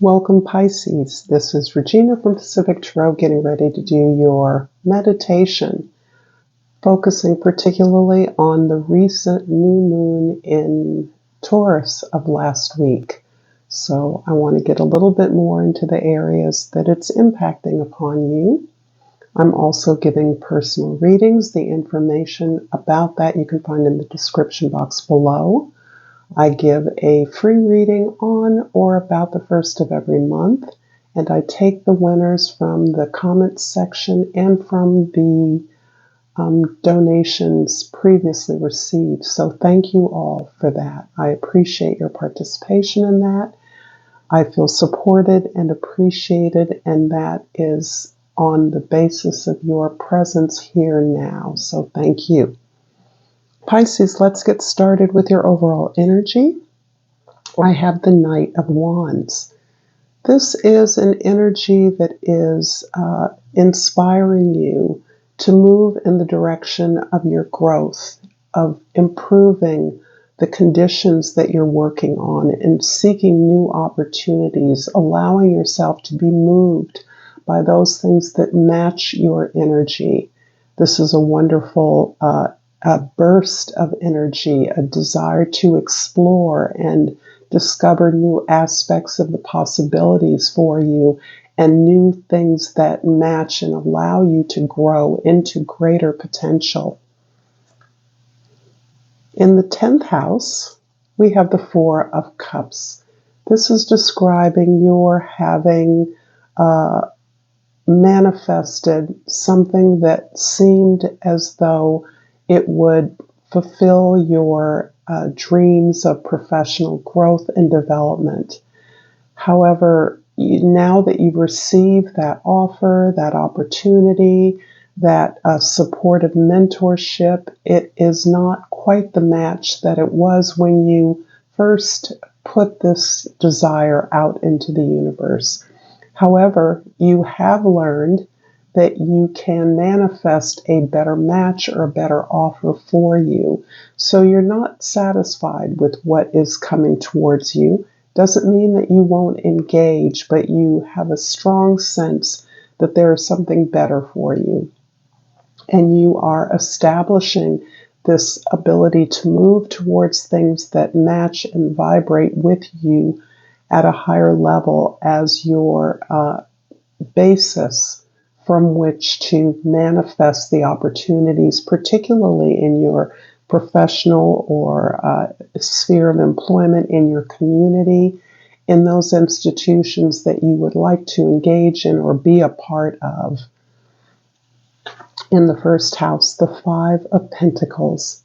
Welcome, Pisces. This is Regina from Pacific Tarot getting ready to do your meditation, focusing particularly on the recent new moon in Taurus of last week. So I want to get a little bit more into the areas that it's impacting upon you. I'm also giving personal readings. The information about that you can find in the description box below. I give a free reading on or about the first of every month, and I take the winners from the comments section and from the donations previously received. So thank you all for that. I appreciate your participation in that. I feel supported and appreciated, and that is on the basis of your presence here now. So thank you. Pisces, let's get started with your overall energy. I have the Knight of Wands. This is an energy that is inspiring you to move in the direction of your growth, of improving the conditions that you're working on and seeking new opportunities, allowing yourself to be moved by those things that match your energy. This is a wonderful a burst of energy, a desire to explore and discover new aspects of the possibilities for you and new things that match and allow you to grow into greater potential. In the 10th house, we have the Four of Cups. This is describing your having manifested something that seemed as though it would fulfill your dreams of professional growth and development. However, now that you've received that offer, that opportunity, that supportive mentorship, it is not quite the match that it was when you first put this desire out into the universe. However, you have learned that you can manifest a better match or a better offer for you. So you're not satisfied with what is coming towards you. Doesn't mean that you won't engage, but you have a strong sense that there is something better for you. And you are establishing this ability to move towards things that match and vibrate with you at a higher level as your basis from which to manifest the opportunities, particularly in your professional or sphere of employment, in your community, in those institutions that you would like to engage in or be a part of. In the first house, the Five of Pentacles.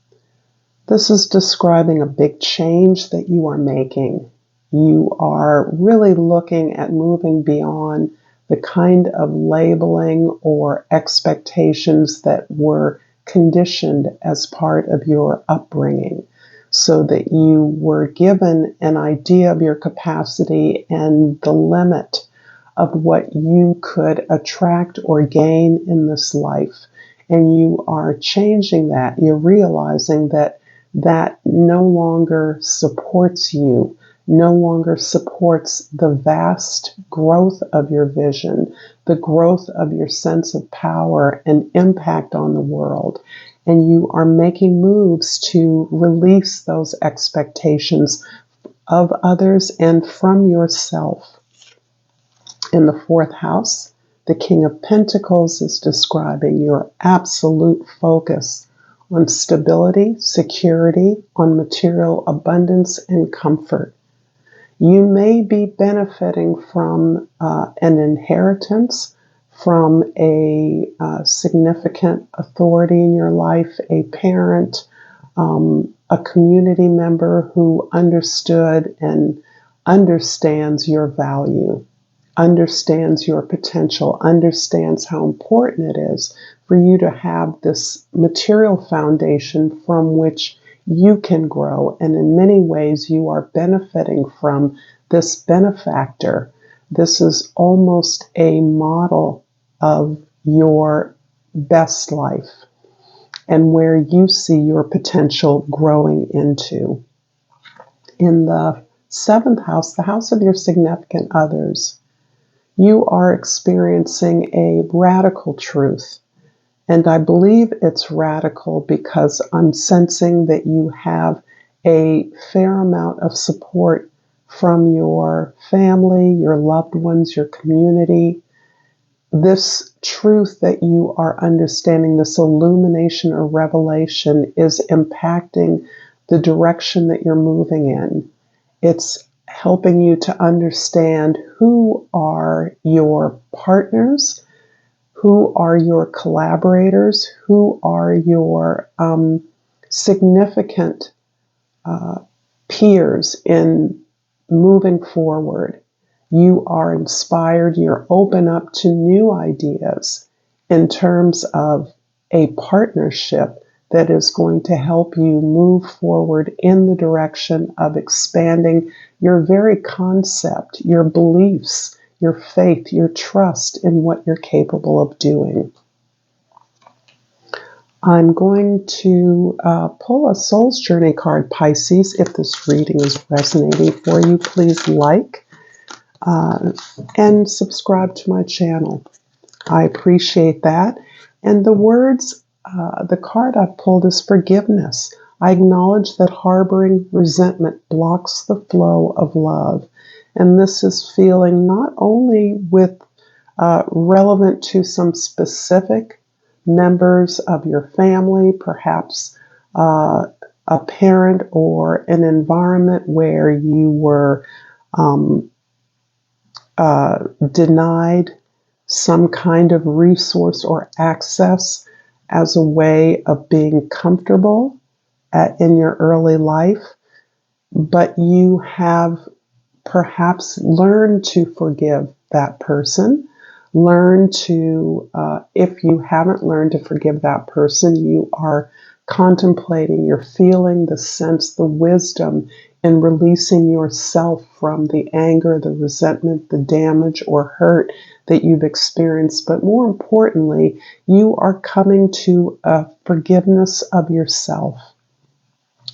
This is describing a big change that you are making. You are really looking at moving beyond the kind of labeling or expectations that were conditioned as part of your upbringing, so that you were given an idea of your capacity and the limit of what you could attract or gain in this life. And you are changing that. You're realizing that that no longer supports you, no longer supports the vast growth of your vision, the growth of your sense of power and impact on the world. And you are making moves to release those expectations of others and from yourself. In the fourth house, the King of Pentacles is describing your absolute focus on stability, security, on material abundance and comfort. You may be benefiting from an inheritance, from a significant authority in your life, a parent, a community member who understood and understands your value, understands your potential, understands how important it is for you to have this material foundation from which you can grow. And in many ways, you are benefiting from this benefactor. This is almost a model of your best life and where you see your potential growing into. In the 7th house, the house of your significant others. You are experiencing a radical truth. And I believe it's radical because I'm sensing that you have a fair amount of support from your family, your loved ones, your community. This truth that you are understanding, this illumination or revelation, is impacting the direction that you're moving in. It's helping you to understand who are your partners, who are your collaborators, who are your significant peers in moving forward. You are inspired, you're open up to new ideas in terms of a partnership that is going to help you move forward in the direction of expanding your very concept, your beliefs, your faith, your trust in what you're capable of doing. I'm going to pull a Soul's Journey card, Pisces. If this reading is resonating for you, please like and subscribe to my channel. I appreciate that. And the words, the card I've pulled is forgiveness. I acknowledge that harboring resentment blocks the flow of love. And this is feeling not only with relevant to some specific members of your family, perhaps a parent or an environment where you were denied some kind of resource or access as a way of being comfortable in your early life, but you have perhaps learned to forgive that person. Learn to, if you haven't learned to forgive that person, you are contemplating, you're feeling the sense, the wisdom in releasing yourself from the anger, the resentment, the damage or hurt that you've experienced. But more importantly, you are coming to a forgiveness of yourself.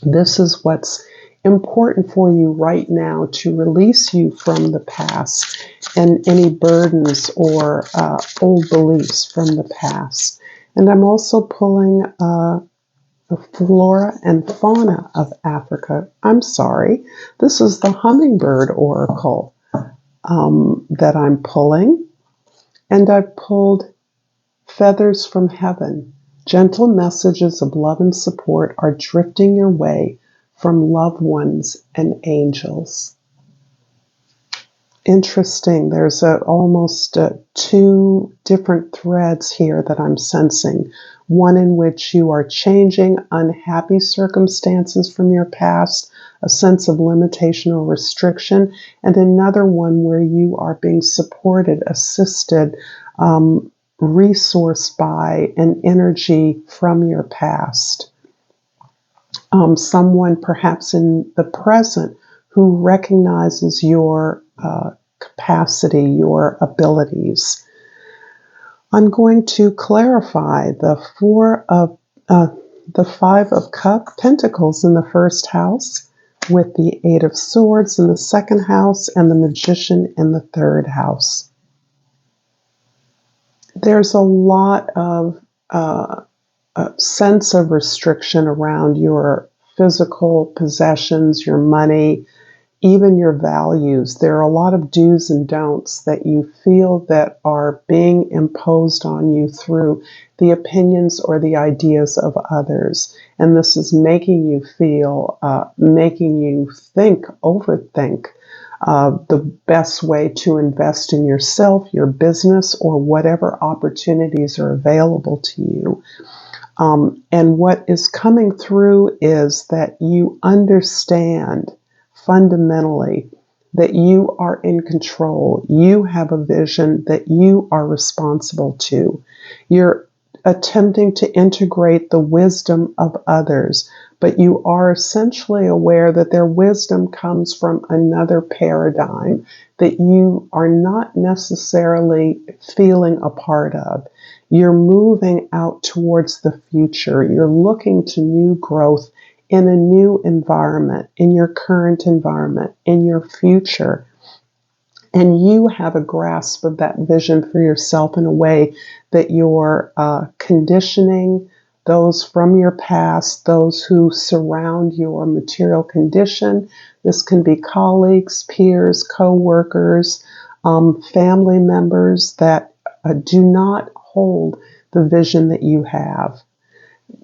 This is what's important for you right now, to release you from the past and any burdens or old beliefs from the past. And I'm also pulling the flora and fauna of Africa. I'm sorry, this is the hummingbird oracle that I'm pulling. And I've pulled feathers from heaven. Gentle messages of love and support are drifting your way from loved ones and angels. Interesting. There's almost two different threads here that I'm sensing. One in which you are changing unhappy circumstances from your past, a sense of limitation or restriction, and another one where you are being supported, assisted, resourced by an energy from your past. Someone perhaps in the present who recognizes your capacity, your abilities. I'm going to clarify the Five of Pentacles in the first house, with the Eight of Swords in the second house, and the Magician in the third house. There's a lot of sense of restriction around your physical possessions, your money, even your values. There are a lot of do's and don'ts that you feel that are being imposed on you through the opinions or the ideas of others. And this is making you feel, making you think, overthink the best way to invest in yourself, your business, or whatever opportunities are available to you. And what is coming through is that you understand fundamentally that you are in control. You have a vision that you are responsible to. You're attempting to integrate the wisdom of others, but you are essentially aware that their wisdom comes from another paradigm that you are not necessarily feeling a part of. You're moving out towards the future. You're looking to new growth in a new environment, in your current environment, in your future. And you have a grasp of that vision for yourself in a way that you're conditioning those from your past, those who surround your material condition. This can be colleagues, peers, co-workers, family members that do not hold the vision that you have.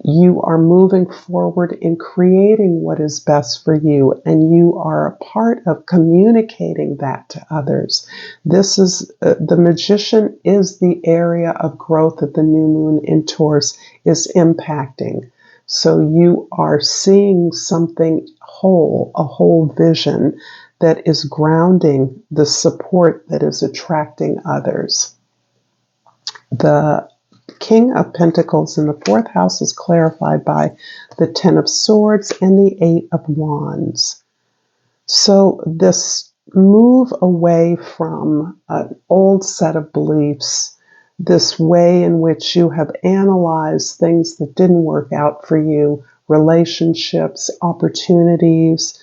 You are moving forward in creating what is best for you, and you are a part of communicating that to others. This is the magician is the area of growth that the new moon in Taurus is impacting. So you are seeing something whole, a whole vision that is grounding the support that is attracting others. The King of Pentacles in the fourth house is clarified by the Ten of Swords and the Eight of Wands. So this move away from an old set of beliefs, this way in which you have analyzed things that didn't work out for you, relationships, opportunities,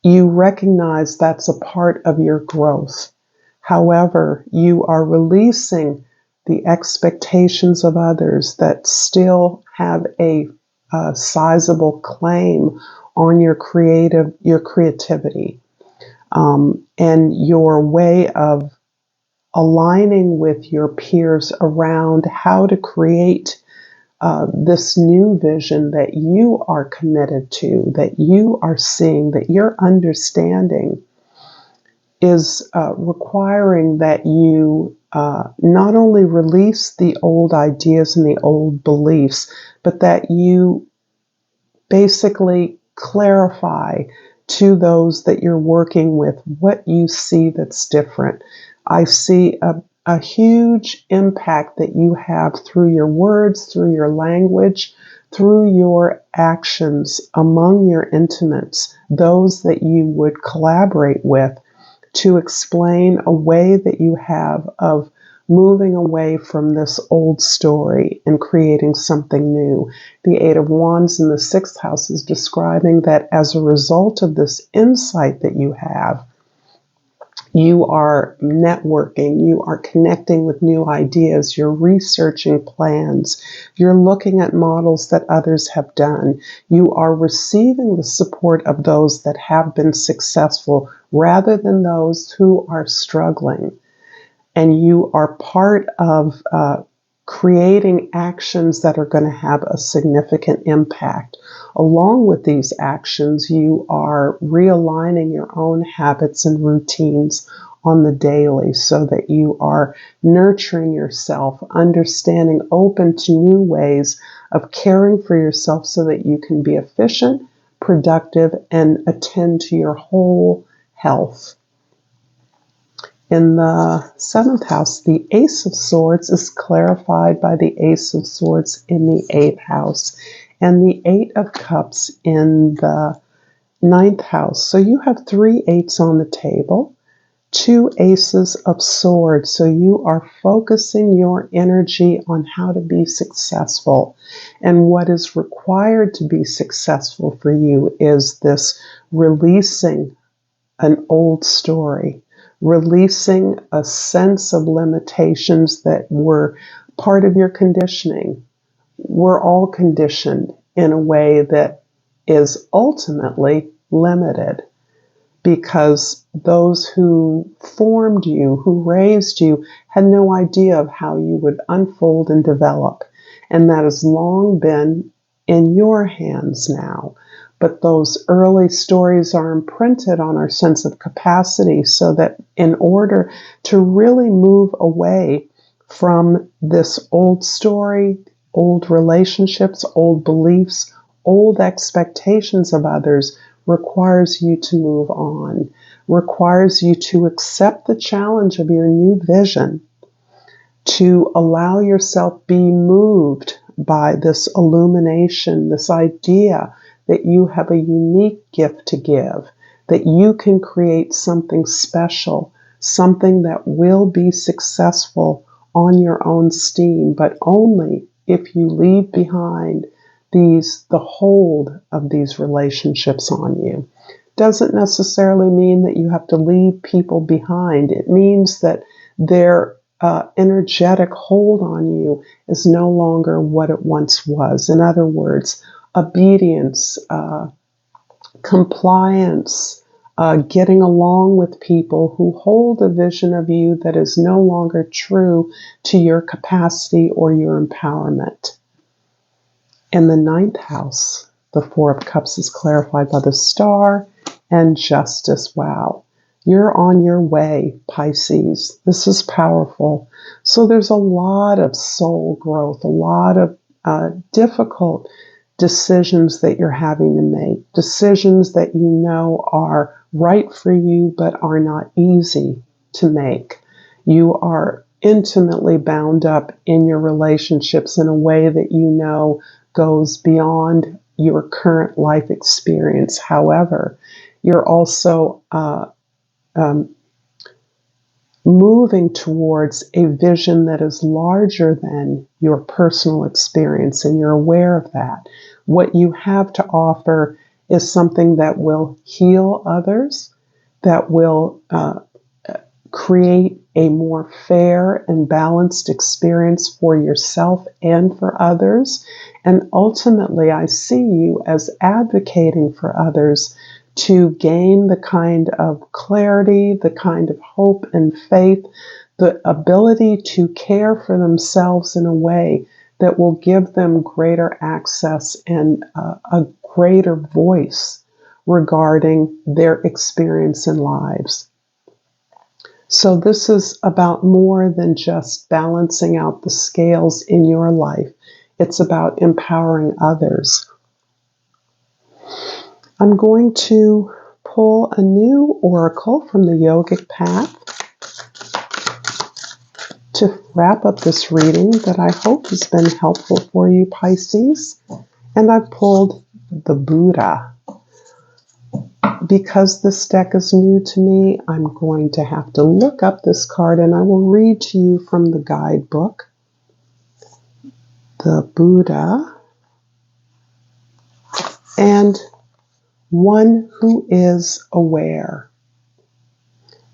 you recognize that's a part of your growth. However, you are releasing the expectations of others that still have a sizable claim on your creativity, and your way of aligning with your peers around how to create this new vision that you are committed to, that you are seeing, that you're understanding, is requiring that you not only release the old ideas and the old beliefs, but that you basically clarify to those that you're working with what you see that's different. I see a huge impact that you have through your words, through your language, through your actions among your intimates, those that you would collaborate with, to explain a way that you have of moving away from this old story and creating something new. The Eight of Wands in the sixth house is describing that as a result of this insight that you have, you are networking, you are connecting with new ideas, you're researching plans, you're looking at models that others have done, you are receiving the support of those that have been successful rather than those who are struggling. And you are part of creating actions that are going to have a significant impact. Along with these actions, you are realigning your own habits and routines on the daily so that you are nurturing yourself, understanding, open to new ways of caring for yourself so that you can be efficient, productive, and attend to your whole health. In the seventh house, the Ace of Swords is clarified by the Ace of Swords in the eighth house and the Eight of Cups in the ninth house. So you have 3 eights on the table, 2 aces of swords. So you are focusing your energy on how to be successful. And what is required to be successful for you is this releasing an old story, releasing a sense of limitations that were part of your conditioning. We're all conditioned in a way that is ultimately limited because those who formed you, who raised you, had no idea of how you would unfold and develop. And that has long been in your hands now. But those early stories are imprinted on our sense of capacity so that in order to really move away from this old story, old relationships, old beliefs, old expectations of others, requires you to move on, requires you to accept the challenge of your new vision, to allow yourself be moved by this illumination, this idea that you have a unique gift to give, that you can create something special, something that will be successful on your own steam, but only if you leave behind the hold of these relationships on you. Doesn't necessarily mean that you have to leave people behind. It means that their energetic hold on you is no longer what it once was. In other words, obedience, compliance, getting along with people who hold a vision of you that is no longer true to your capacity or your empowerment. In the ninth house, the Four of Cups is clarified by the star and justice. Wow. You're on your way, Pisces. This is powerful. So there's a lot of soul growth, a lot of difficult decisions that you're having to make, decisions that you know are right for you but are not easy to make. You are intimately bound up in your relationships in a way that you know goes beyond your current life experience. However, you're also moving towards a vision that is larger than your personal experience, and you're aware of that. What you have to offer is something that will heal others, that will create a more fair and balanced experience for yourself and for others. And ultimately, I see you as advocating for others to gain the kind of clarity, the kind of hope and faith, the ability to care for themselves in a way that will give them greater access and a greater voice regarding their experience in lives. So this is about more than just balancing out the scales in your life. It's about empowering others. I'm going to pull a new oracle from the yogic path to wrap up this reading that I hope has been helpful for you, Pisces. And I pulled the Buddha. Because this deck is new to me, I'm going to have to look up this card, and I will read to you from the guidebook. The Buddha and one who is aware.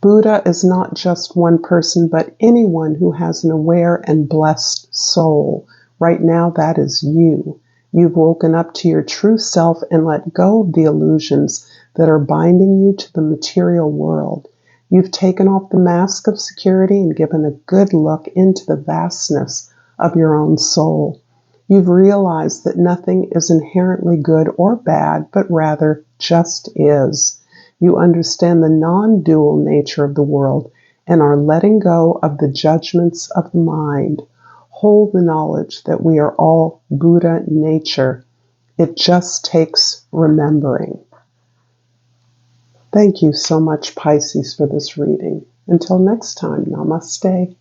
Buddha is not just one person, but anyone who has an aware and blessed soul. Right now, that is you. You've woken up to your true self and let go of the illusions that are binding you to the material world. You've taken off the mask of security and given a good look into the vastness of your own soul. You've realized that nothing is inherently good or bad, but rather just is. You understand the non-dual nature of the world and are letting go of the judgments of the mind. Hold the knowledge that we are all Buddha nature. It just takes remembering. Thank you so much, Pisces, for this reading. Until next time, namaste.